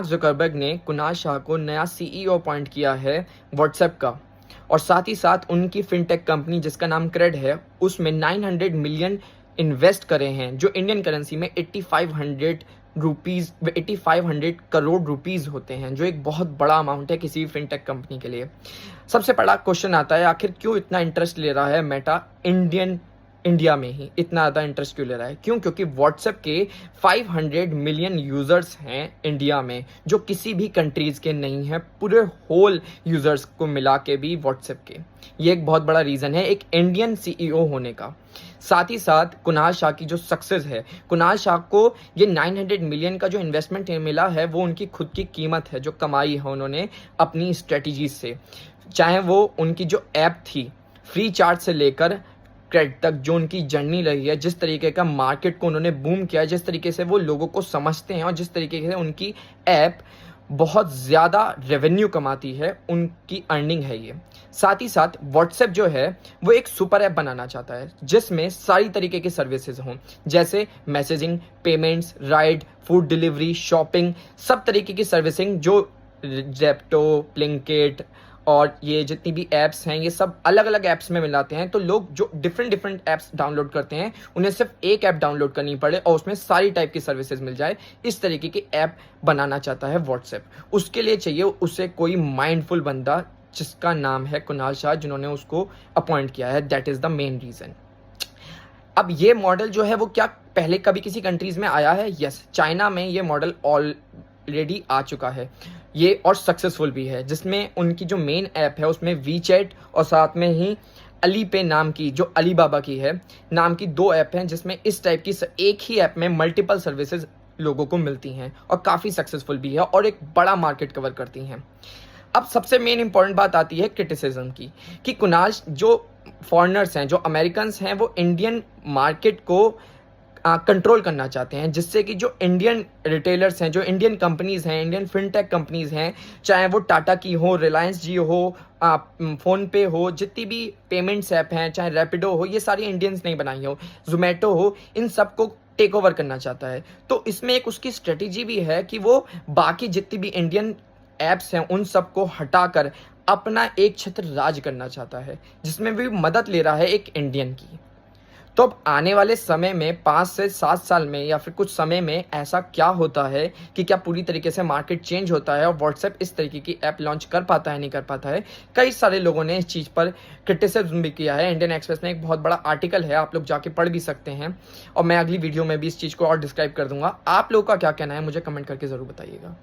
Zuckerberg ने कुणाल शाह को नया सीईओ अपॉइंट किया है व्हाट्सएप का। और साथ ही साथ उनकी फिनटेक कंपनी जिसका नाम क्रेड है, उसमें 900 मिलियन इन्वेस्ट करे हैं, जो इंडियन करेंसी में 8500 करोड़ रुपीस होते हैं, जो एक बहुत बड़ा अमाउंट है किसी भी फिनटेक कंपनी के लिए। सबसे बड़ा क्वेश्चन आता है, आखिर क्यों इतना इंटरेस्ट ले रहा है मेटा इंडिया में ही इतना ज़्यादा इंटरेस्ट क्यों ले रहा है? क्यों? क्योंकि व्हाट्सएप के 500 मिलियन यूज़र्स हैं इंडिया में, जो किसी भी कंट्रीज़ के नहीं हैं, पूरे होल यूज़र्स को मिला के भी व्हाट्सएप के। ये एक बहुत बड़ा रीज़न है एक इंडियन सीईओ होने का। साथ ही साथ कुणाल शाह की जो सक्सेस है, कुणाल शाह को ये 900 मिलियन का जो इन्वेस्टमेंट मिला है, वो उनकी खुद की कीमत है, जो कमाई है उन्होंने अपनी स्ट्रेटजीज से। चाहे वो उनकी जो ऐप थी, फ्री चार्ज से लेकर क्रेड तक, जो उनकी जर्नी रही है, जिस तरीके का मार्केट को उन्होंने बूम किया है, जिस तरीके से वो लोगों को समझते हैं और जिस तरीके से उनकी ऐप बहुत ज़्यादा रेवेन्यू कमाती है, उनकी अर्निंग है ये। साथ ही साथ व्हाट्सएप जो है वो एक सुपर ऐप बनाना चाहता है, जिसमें सारी तरीके की सर्विसेज हों, जैसे messaging, payments, ride, food delivery, shopping, सब तरीके की सर्विसिंग, जो जेप्टो, ब्लिंकिट और ये जितनी भी ऐप्स हैं, ये सब अलग अलग ऐप्स में मिलाते हैं। तो लोग जो डिफरेंट ऐप्स डाउनलोड करते हैं, उन्हें सिर्फ एक ऐप डाउनलोड करनी पड़े और उसमें सारी टाइप की सर्विसेज मिल जाए। इस तरीके की ऐप बनाना चाहता है व्हाट्सएप। उसके लिए चाहिए उसे कोई माइंडफुल बंदा, जिसका नाम है कुणाल शाह, जिन्होंने उसको अपॉइंट किया है। That is the main reason. अब ये मॉडल जो है वो क्या पहले कभी किसी कंट्रीज में आया है? यस, चाइना में ये मॉडल ऑलरेडी आ चुका है ये, और सक्सेसफुल भी है, जिसमें उनकी जो मेन ऐप है उसमें वीचैट और साथ में ही अली पे नाम की, जो अलीबाबा की है नाम की, दो ऐप हैं, जिसमें इस टाइप की एक ही ऐप में मल्टीपल सर्विसेज लोगों को मिलती हैं और काफ़ी सक्सेसफुल भी है और एक बड़ा मार्केट कवर करती हैं। अब सबसे मेन इंपॉर्टेंट बात आती है क्रिटिसिज्म की, कि कुणाल, जो फॉरेनर्स हैं, जो अमेरिकन्स हैं, वो इंडियन मार्केट को कंट्रोल करना चाहते हैं, जिससे कि जो इंडियन रिटेलर्स हैं, जो इंडियन कंपनीज हैं, इंडियन फिनटेक कंपनीज हैं, चाहे वो टाटा की हो, रिलायंस जियो हो, फ़ोन पे हो, जितनी भी पेमेंट्स ऐप हैं, चाहे रैपिडो हो, ये सारी इंडियंस नहीं बनाई हो, जोमेटो हो, इन सबको टेक ओवर करना चाहता है। तो इसमें एक उसकी स्ट्रेटेजी भी है कि वो बाकी जितनी भी इंडियन ऐप्स हैं उन सबको हटाकर अपना एक छत्र राज करना चाहता है, जिसमें भी मदद ले रहा है एक इंडियन की। तो अब आने वाले समय में 5 से 7 साल में या फिर कुछ समय में ऐसा क्या होता है कि क्या पूरी तरीके से मार्केट चेंज होता है और व्हाट्सएप इस तरीके की ऐप लॉन्च कर पाता है, नहीं कर पाता है? कई सारे लोगों ने इस चीज़ पर क्रिटिसिज्म भी किया है। इंडियन एक्सप्रेस में एक बहुत बड़ा आर्टिकल है, आप लोग जाके पढ़ भी सकते हैं, और मैं अगली वीडियो में भी इस चीज़ को और डिस्क्राइब कर दूंगा। आप लोगों का क्या कहना है मुझे कमेंट करके ज़रूर बताइएगा।